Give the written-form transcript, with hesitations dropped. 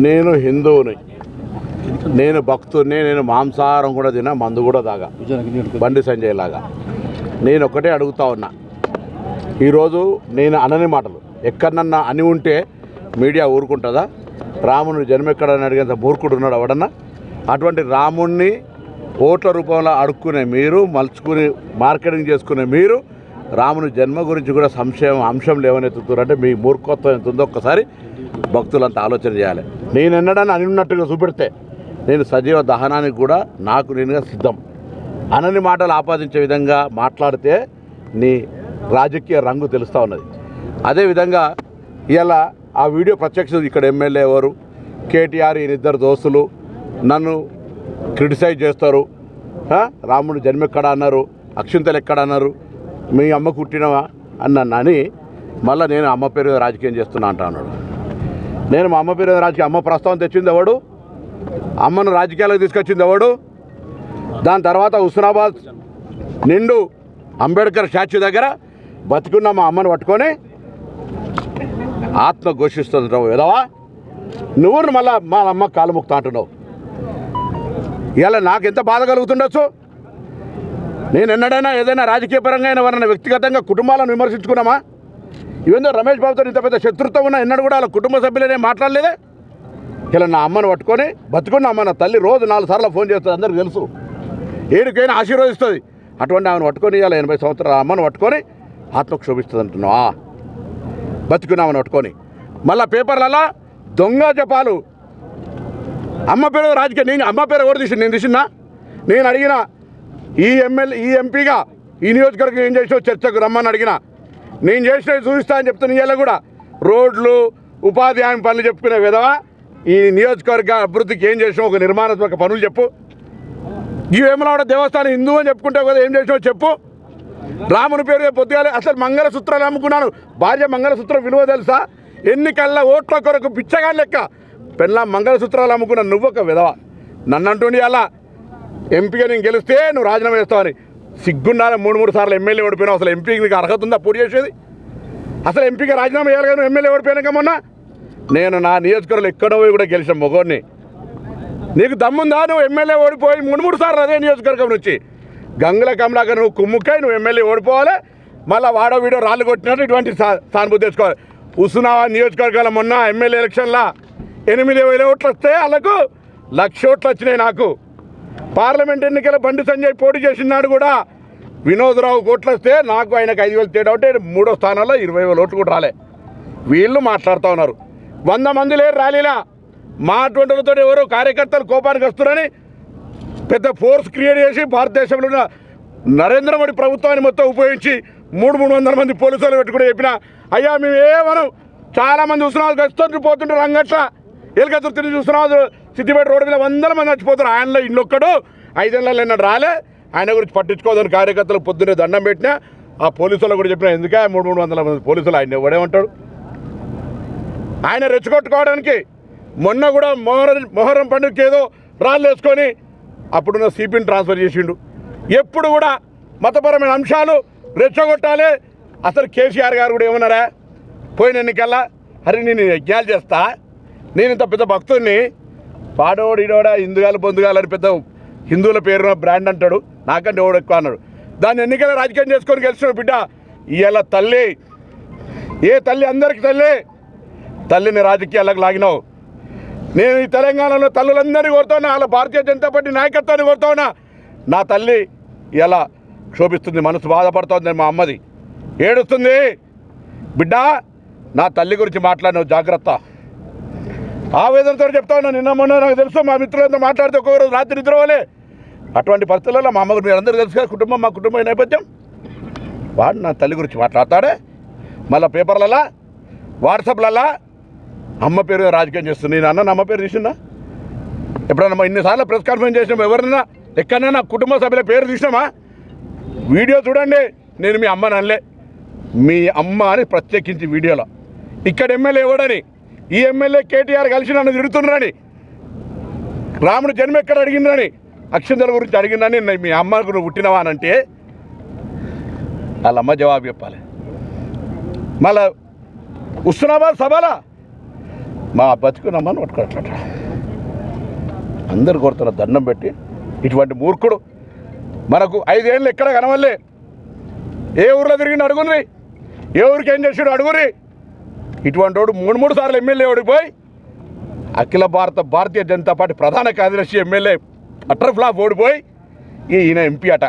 నేను హిందువుని, నేను భక్తుడిని, నేను మాంసాహారం కూడా తినా, మందు కూడా తాగా, బండి సంజయ్ లాగా. నేను ఒకటే అడుగుతా ఉన్నా, ఈరోజు నేను అనని మాటలు ఎక్కడన్నా అని ఉంటే మీడియా ఊరుకుంటుందా? రాముని జన్మ ఎక్కడని అడిగేంత మూర్ఖుడు ఉన్నాడు ఎవడన్నా? అటువంటి రాముణ్ణి ఓట్ల రూపంలో అడుక్కునే మీరు, మలుచుకుని మార్కెటింగ్ చేసుకునే మీరు రాముని జన్మ గురించి కూడా అంశం లేవనెత్తుతారంటే మీ మూర్ఖత్వం ఎంత ఉందో ఒక్కసారి భక్తులంతా ఆలోచన చేయాలి. నేను ఎన్నడన్నా అని ఉన్నట్టుగా చూపెడితే నేను సజీవ దహనానికి కూడా నాకు నేనుగా సిద్ధం. అనని మాటలు ఆపాదించే విధంగా మాట్లాడితే నీ రాజకీయ రంగు తెలుస్తూ ఉన్నది. అదేవిధంగా ఇలా ఆ వీడియో ప్రత్యక్ష ఇక్కడ ఎమ్మెల్యే ఎవరు, కేటీఆర్ ఈయనిద్దరు దోస్తులు నన్ను క్రిటిసైజ్ చేస్తారు. రాముడు జన్మ ఎక్కడ అన్నారు, అక్షింతలు ఎక్కడ అన్నారు, మీ అమ్మ కుట్టినవా అని మళ్ళీ నేను అమ్మ పేరు మీద రాజకీయం చేస్తున్నా అంటా అన్నాడు. నేను మా అమ్మ పేరు మీద రాజకీయం, అమ్మ ప్రస్తావన తెచ్చింది ఎవడు? అమ్మను రాజకీయాలకు తీసుకొచ్చింది ఎవడు? దాని తర్వాత హుస్నాబాద్ నిండు అంబేద్కర్ స్టాచ్యూ దగ్గర బతికున్న మా అమ్మను పట్టుకొని ఆత్మ ఘోషిస్తుంటావు ఎదవా, నువ్వు మళ్ళీ మా అమ్మ కాలు ముక్తా అంటున్నావు. ఇలా నాకు ఎంత బాధ కలుగుతుండొచ్చు? నేను ఎన్నడైనా ఏదైనా రాజకీయ పరంగా అయినా ఎవరైనా వ్యక్తిగతంగా కుటుంబాలను విమర్శించుకున్నామా? ఇవేందో రమేష్ బాబుతో ఇంత పెద్ద శత్రుత్వం ఉన్నా ఎన్నడూ కూడా వాళ్ళ కుటుంబ సభ్యులనే మాట్లాడలేదే. ఇలా నా అమ్మను పట్టుకొని బతుకున్న అమ్మ, నా తల్లి రోజు 4 సార్లు ఫోన్ చేస్తుంది, అందరికీ తెలుసు, ఏడికైనా ఆశీర్వదిస్తుంది. అటువంటి ఆమెను పట్టుకొని ఇలా 80 సంవత్సరాల అమ్మను పట్టుకొని ఆత్మక్షోభిస్తుంది అంటున్నావా? బతుకున్నామని పట్టుకొని మళ్ళీ పేపర్లలో దొంగ జపాలు, అమ్మ పేరు రాజకీయ. నేను అమ్మ పేరు ఎవరు తీసి నేను తీసినా? నేను అడిగిన ఈ ఎంపీగా ఈ నియోజకవర్గం ఏం చేసినావు చర్చకు రమ్మని అడిగిన, నేను చేసినవి చూపిస్తా అని చెప్తున్నా. ఇవాళ కూడా రోడ్లు, ఉపాధి హామీ పనులు చెప్పుకునే విధవా ఈ నియోజకవర్గ అభివృద్ధికి ఏం చేసినావు? ఒక నిర్మాణాత్మక పనులు చెప్పు. ఈ వేములవాడ దేవస్థానం హిందూ అని చెప్పుకుంటావు కదా, ఏం చేసినావు చెప్పు. రాముని పేరు పొద్దుగాలి అసలు మంగళసూత్రాలు అమ్ముకున్నాను. భార్య మంగళసూత్రం విలువ తెలుసా? ఎన్నికల్లో ఓట్ల కొరకు పిచ్చగా లెక్క పెళ్ళ మంగళసూత్రాలు అమ్ముకున్నాను. నువ్వు ఒక విధవ. నన్ను అంటుండి అలా ఎంపీగా నేను గెలిస్తే నువ్వు రాజీనామా చేస్తావని. సిగ్గుండాలి. 3 సార్లు ఎమ్మెల్యే ఓడిపోయినావు. అసలు ఎంపీకి నీకు అర్హత ఉందా పోటీ చేసేది? అసలు ఎంపీగా రాజీనామా చేయాలి కదా, నువ్వు ఎమ్మెల్యే ఓడిపోయాక మొన్న. నేను నా నియోజకవర్గంలో ఎక్కడో కూడా గెలిచిన మొగోడిని. నీకు దమ్ముందా? నువ్వు ఎమ్మెల్యే ఓడిపోయి 3 సార్లు అదే నియోజకవర్గం నుంచి గంగుల కమలాకర్ నువ్వు కుమ్ముకాయ నువ్వు ఎమ్మెల్యే ఓడిపోవాలి. మళ్ళీ వాడో వీడో రాళ్ళు కొట్టినట్టు ఇటువంటి సానుభూతి తెచ్చుకోవాలి. హుస్నాబాద్ నియోజకవర్గాల మొన్న ఎమ్మెల్యే ఎలక్షన్లో 8,000 ఓట్లు వస్తే వాళ్ళకు 1,00,000 ఓట్లు వచ్చినాయి. నాకు పార్లమెంట్ ఎన్నికల బండి సంజయ్ పోటీ చేసినాడు కూడా వినోద్రావు ఓట్లు వస్తే నాకు ఆయనకు 5,000 తేడా ఉంటే 3వ స్థానంలో 20,000 ఓట్లు కూడా రాలే. వీళ్ళు మాట్లాడుతూ ఉన్నారు. 100 మంది లేరు ర్యాలీలా. మా అటువంటితో ఎవరో కార్యకర్తలు కోపానికి వస్తున్నారని పెద్ద ఫోర్స్ క్రియేట్ చేసి భారతదేశంలో ఉన్న నరేంద్ర మోడీ ప్రభుత్వాన్ని మొత్తం ఉపయోగించి 300 మంది పోలీసులు పెట్టుకుని చెప్పిన, అయ్యా మేము ఏమనం, చాలామంది హుస్నాబాద్ గస్తులు పోతుంటారు, రంగట్ల ఎలుకతులు తిరిగి హుస్నాబాద్ సిద్దిపేట రోడ్డు మీద 100 మంది చచ్చిపోతారు. ఆయనలో ఇన్నొక్కడు 5 ఏళ్ళలో ఎన్నడూ రాలే. ఆయన గురించి పట్టించుకోదని కార్యకర్తలు పొద్దున్నే దండం పెట్టినా ఆ పోలీసులు కూడా చెప్పిన, ఎందుకే 300 మంది పోలీసులు ఆయన ఎవడేమంటాడు? ఆయన రెచ్చగొట్టుకోవడానికి మొన్న కూడా మొహరం పండుగకి ఏదో రాళ్ళు వేసుకొని అప్పుడున్న సిపిని ట్రాన్స్ఫర్ చేసిండు. ఎప్పుడు కూడా మతపరమైన అంశాలు రెచ్చగొట్టాలి. అసలు కేసీఆర్ గారు కూడా ఏమన్నారా పోయిన ఎన్నికల్లా, అరే నేను యజ్ఞాలు చేస్తా, నేను ఇంత పెద్ద భక్తుడిని, పాడోడు ఇడోడా హిందుగాలు పొందుగాలని పెద్ద హిందువుల పేరున బ్రాండ్ అంటాడు, నాకంటే ఎవడు ఎక్కువ అన్నాడు. దాన్ని ఎన్నికల రాజకీయం చేసుకొని గెలిచిన బిడ్డ ఇవాళ తల్లి, ఏ తల్లి అందరికి తల్లిని రాజకీయాలకు లాగినావు. నేను ఈ తెలంగాణలో తల్లులందరినీ కోరుతా ఉన్నా, వాళ్ళ భారతీయ జనతా పార్టీ నాయకత్వాన్ని కోరుతా ఉన్నా. నా తల్లి ఇలా క్షోభిస్తుంది, మనసు బాధపడుతుంది, మా అమ్మది ఏడుస్తుంది. బిడ్డ నా తల్లి గురించి మాట్లాడినావు, జాగ్రత్త. ఆవేదనతో చెప్తా ఉన్నా. నిన్న మొన్న నాకు తెలుసు, మా మిత్రులంతా మాట్లాడితే ఒక్కొక్క రోజు రాత్రి నిద్రపోలే. అటువంటి పరిస్థితుల్లో మా అమ్మ మీరు అందరూ తెలుసు కదా, కుటుంబం మా కుటుంబం నేపథ్యం. వాడు నా తల్లి గురించి మాట్లాడతాడే. మళ్ళీ పేపర్లలో వాట్సాప్లలో అమ్మ పేరు రాజకీయం చేస్తుంది. నేను అన్న అమ్మ పేరు తీసినా ఎప్పుడన్నా ఇన్నిసార్లు ప్రెస్ కాన్ఫరెన్స్ చేసినాం, ఎవరన్నా ఎక్కడైనా కుటుంబ సభ్యుల పేరు తీసినామా? వీడియో చూడండి. నేను మీ అమ్మని అనలే, మీ అమ్మ అని ప్రత్యేకించి వీడియోలో. ఇక్కడ ఎమ్మెల్యే ఎవడని, ఈ ఎమ్మెల్యే కేటీఆర్ కలిసి నన్ను తిడుతున్నారని, రాముడు జన్మ ఎక్కడ అడిగిందని, అక్షంతల గురించి అడిగిందని, మీ అమ్మకు నువ్వు పుట్టినవా అని అంటే వాళ్ళమ్మ జవాబు చెప్పాలి. మళ్ళా హుస్నాబాద్ సభలో మా బతుకు నమ్మని పట్టుకోవట్లట అందరు కొడుతున్న దండం పెట్టి ఇటువంటి మూర్ఖుడు మనకు 5 ఏళ్ళు ఎక్కడ కనవల్లే ఏ ఊర్లో తిరిగి అడుగుని ఏ ఊరికి ఏం చేసాడు అడుగురి ఇటువంటి వాడు 3 సార్లు ఎమ్మెల్యే ఓడిపోయి అఖిల భారతీయ జనతా పార్టీ ప్రధాన కార్యదర్శి ఎమ్మెల్యే అటర్ ఫ్లాప్ ఓడిపోయి ఈయన ఎంపీ అట